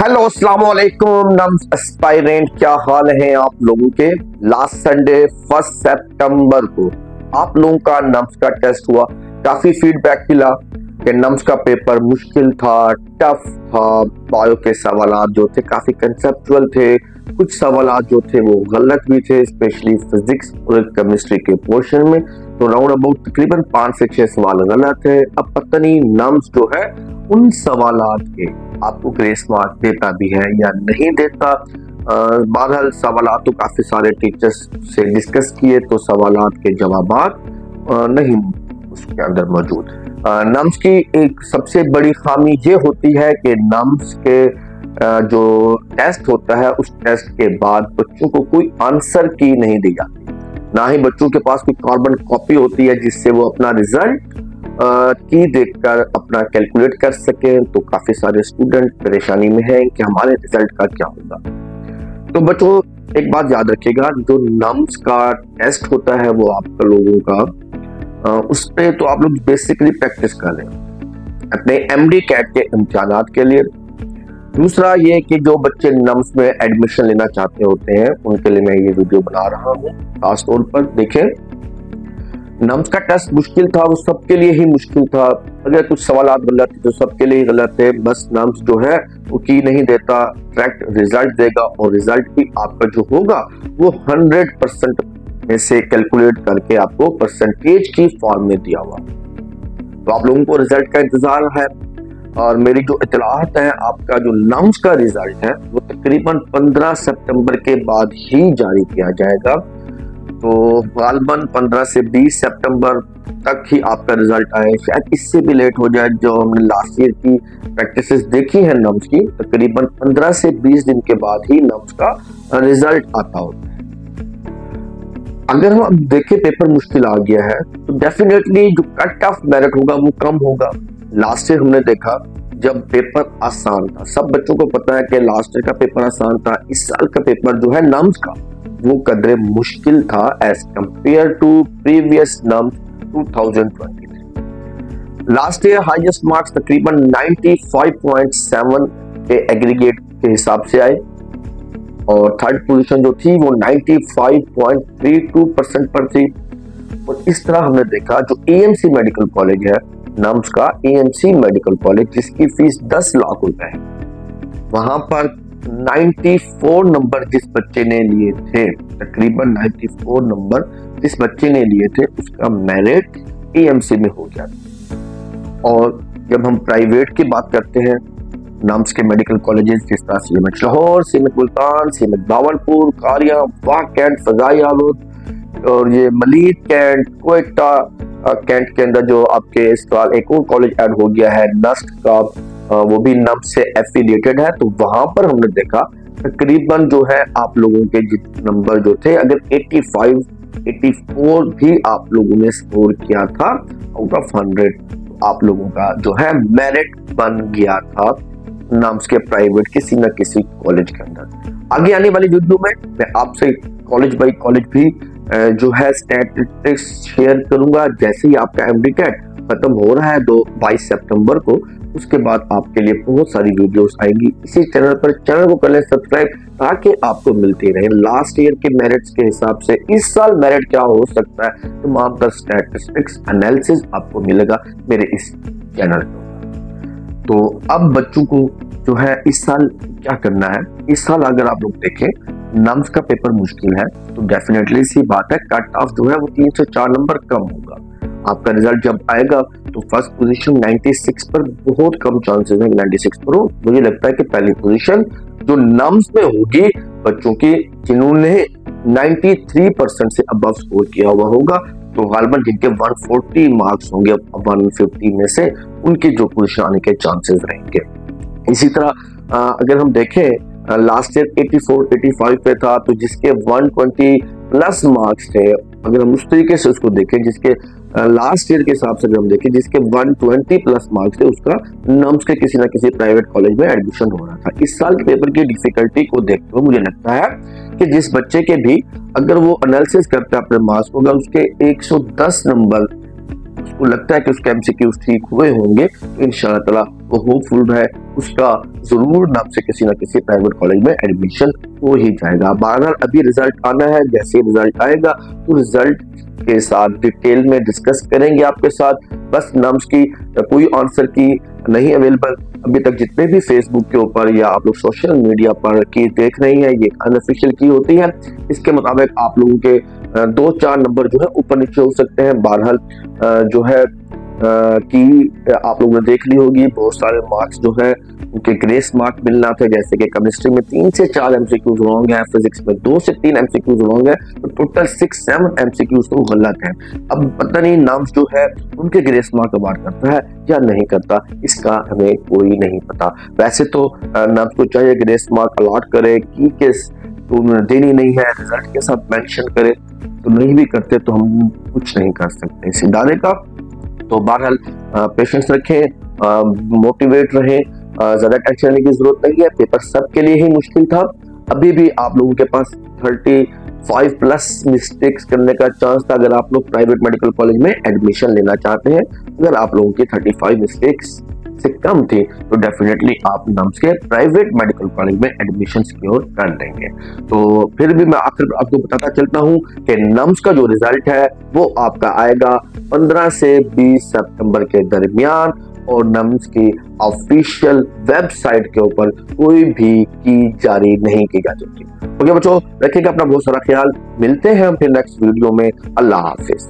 Hello अस्सलाम वालेकुम nums aspirant, क्या हाल है आप लोगों के। लास्ट संडे 1 सितंबर को आप लोगों का नम्स का टेस्ट हुआ। काफी फीडबैक मिला कि नम्स का पेपर मुश्किल था, टफ था। बायो के सवाल जो थे काफी कंसेप्चुअल थे, कुछ सवाल जो थे वो गलत भी थे, स्पेशली फिजिक्स और केमिस्ट्री के पोर्शन में। तो राउंड अबाउट तकरीबन 5 से 6 सवाल गलत है। अब पता नहीं नम्स जो है उन सवालात के आपको ग्रेस मार्क देता भी है या नहीं देता। बहरहाल सवालात तो काफी सारे टीचर्स से डिस्कस किए तो सवालात के जवाबात नहीं उसके अंदर मौजूद। नम्स की एक सबसे बड़ी खामी ये होती है कि नम्स के जो टेस्ट होता है उस टेस्ट के बाद बच्चों को कोई आंसर की नहीं दी जाती, ना ही बच्चों के पास कोई कार्बन कॉपी होती है जिससे वो अपना रिजल्ट की देखकर अपना कैलकुलेट कर सके। तो काफी सारे स्टूडेंट परेशानी में हैं कि हमारे रिजल्ट का क्या होगा। तो बच्चों एक बात याद रखिएगा, जो नम्स का टेस्ट होता है वो आपका लोगों का उस पे तो आप लोग बेसिकली प्रैक्टिस कर रहे हैं अपने एमडी कैट के इम्तिहानात के लिए। दूसरा ये कि जो बच्चे नम्स में एडमिशन लेना चाहते होते हैं उनके लिए मैं ये वीडियो बना रहा हूँ। खास तौर पर देखें, नम्स का टेस्ट मुश्किल था, वो सबके लिए ही मुश्किल था। अगर कुछ सवाल गलत थे तो सबके लिए गलत है। बस नम्स जो है वो की नहीं देता, करेक्ट रिजल्ट देगा और रिजल्ट भी आपका जो होगा वो 100% में से कैलकुलेट करके आपको परसेंटेज की फॉर्म में दिया हुआ। तो आप लोगों को रिजल्ट का इंतजार है और मेरी जो इतलाहत है आपका जो नम्स का रिजल्ट है वो तकरीबन 15 सितंबर के बाद ही जारी किया जाएगा। तो गालबन 15 से 20 सितंबर तक ही आपका रिजल्ट आए, शायद इससे भी लेट हो जाए। जो हमने लास्ट ईयर की प्रैक्टिसेस देखी है नम्स की, तकरीबन 15 से 20 दिन के बाद ही नम्स का रिजल्ट आता होता है। अगर हम अब देखें पेपर मुश्किल आ गया है तो डेफिनेटली जो कट ऑफ मेरिट होगा वो कम होगा। लास्ट ईयर हमने देखा जब पेपर आसान था, सब बच्चों को पता है कि लास्ट ईयर का पेपर आसान था। इस साल का पेपर जो है नम्स का वो कदरे मुश्किल था as compared to previous norms 2023। Last year highest marks तकरीबन 95.7 के एग्रीगेट के हिसाब से आए और थर्ड पोजीशन जो थी वो 95.32% पर थी। और इस तरह हमने देखा जो एएमसी मेडिकल कॉलेज है नम्स का, एएमसी मेडिकल कॉलेज जिसकी फीस 10 लाख रुपए है, वहां पर 94 नंबर जिस बच्चे ने लिए थे, तकरीबन 94 नंबर जिस बच्चे ने लिए थे उसका मेरिट एएमसी में हो गया। और जब हम प्राइवेट की बात करते हैं नम्स के मेडिकल कॉलेजेस जिस तरह CMH Lahore, CMH Multan, CMH Bahawalpur, कारिया, वाक कैंट, फजाई आलूद और ये मलीद कैंट, कोयटा कैंट के अंदर जो आपके इस साल एक और कॉलेज ऐड हो गया है नस्ट का, वो भी नम्स से एफिलिएटेड है। तो वहां पर हमने देखा तकरीबन जो है आप लोगों के नंबर जो थे, अगर 85, 84 भी आप लोगों ने स्कोर किया था आउट ऑफ 100, तो आप लोगों का जो है मेरिट बन गया था नम्स के प्राइवेट किसी न किसी कॉलेज के अंदर। आगे आने वाली वीडियो में मैं आपसे कॉलेज बाई कॉलेज भी जो है स्टैटिस्टिक्स शेयर करूंगा। जैसे ही आपका एमडी कैट खत्म हो रहा है 22 सितंबर को, उसके बाद आपके लिए बहुत सारी वीडियोस आएंगी इसी चैनल पर। चैनल को कर लें सब्सक्राइब ताकि आपको मिलती रहे लास्ट ईयर के मेरिट्स के हिसाब से इस साल मेरिट क्या हो सकता है, तमाम तर स्टैटिस्टिक्स एनालिसिस आपको मिलेगा मेरे इस चैनल पर। तो अब बच्चों को जो है इस साल क्या करना है, इस साल अगर आप लोग देखें नम्स का पेपर मुश्किल है तो डेफिनेटली सी बात है कट ऑफ जो है वो 3 से 4 नंबर कम होगा। आपका रिजल्ट जब आएगा तो फर्स्ट पोजीशन 96 पर बहुत कम चांसेस है 96 पर हो। मुझे लगता है कि पहली पोजीशन जो नम्स में होगी बच्चों की जिन्होंने 93% से अबव स्कोर किया हुआ होगा, तो गालबन जिनके 140 मार्क्स होंगे 150 में से, उनकी जो पोजीशन आने के चांसेस रहेंगे। इसी तरह अगर हम देखें लास्ट ईयर 84, 85 पे था, तो जिसके 120 प्लस मार्क्स थे, अगर हम उस तरीके से उसको देखें जिसके लास्ट ईयर के हिसाब से अगर हम देखें जिसके 120 प्लस मार्क्स थे उसका नम्स के किसी ना किसी प्राइवेट कॉलेज में एडमिशन हो रहा था। इस साल के पेपर की डिफिकल्टी को देखते हुए मुझे लगता है कि जिस बच्चे के भी अगर वो एनालिसिस करता है अपने मार्क्स को, अगर उसके 110 नंबर उसको लगता है कि उसके एमसीक्यूज ठीक हुए होंगे तो इंशाअल्लाह ताला वो होपफुल है उसका जरूर नाम से किसी ना किसी प्राइवेट कॉलेज में एडमिशन हो ही जाएगा। बहरहाल अभी रिजल्ट आना है, जैसे रिजल्ट आएगा तो रिजल्ट के साथ डिटेल में डिस्कस करेंगे आपके साथ। बस नाम्स की कोई आंसर की नहीं अवेलेबल अभी तक। जितने भी फेसबुक के ऊपर या आप लोग सोशल मीडिया पर की देख रही हैं, ये अनऑफिशियल की होती है। इसके मुताबिक आप लोगों के 2-4 नंबर जो है ऊपर नीचे हो सकते हैं। बहरहाल जो है कि आप लोगों ने देख ली होगी, बहुत सारे मार्क्स जो है उनके ग्रेस मार्क मिलना थे, जैसे कि केमिस्ट्री में 3 से 4 एमसीक्यूज रॉन्ग है, फिजिक्स में 2 से 3 एमसीक्यूज रॉन्ग है, तो टोटल 6-7 एमसीक्यूज तो गलत है। अब पता नहीं नाम्स जो है उनके ग्रेस मार्क अवार्ड करता है या नहीं करता, इसका हमें कोई नहीं पता। वैसे तो नाम्स को चाहिए ग्रेस मार्क अलॉट करे कि किस तो देनी नहीं है, रिजल्ट के साथ मेंशन करे, तो नहीं भी करते तो हम कुछ नहीं कर सकते इस इदारे का। तो बहरहाल पेशेंस रखें, मोटिवेट रहें, ज्यादा टेंशन लेने की जरूरत नहीं है। पेपर सबके लिए ही मुश्किल था। अभी भी आप लोगों के पास 35+ मिस्टेक्स करने का चांस था अगर आप लोग प्राइवेट मेडिकल कॉलेज में एडमिशन लेना चाहते हैं। अगर आप लोगों की 35 मिस्टेक्स से कम थी तो डेफिनेटली आप नाम्स के प्राइवेट मेडिकल कॉलेज में एडमिशन सिक्योर कर देंगे। तो फिर भी मैं आखिर आपको बताता चलता हूं कि नाम्स का जो रिजल्ट है वो आपका आएगा 15 से 20 सितंबर के दरमियान, और नाम्स की ऑफिशियल वेबसाइट के ऊपर कोई भी की जारी नहीं की जा चुकी। ओके बच्चों, रखिएगा अपना बहुत सारा ख्याल। मिलते हैं हम फिर नेक्स्ट वीडियो में। अल्लाह हाफिज।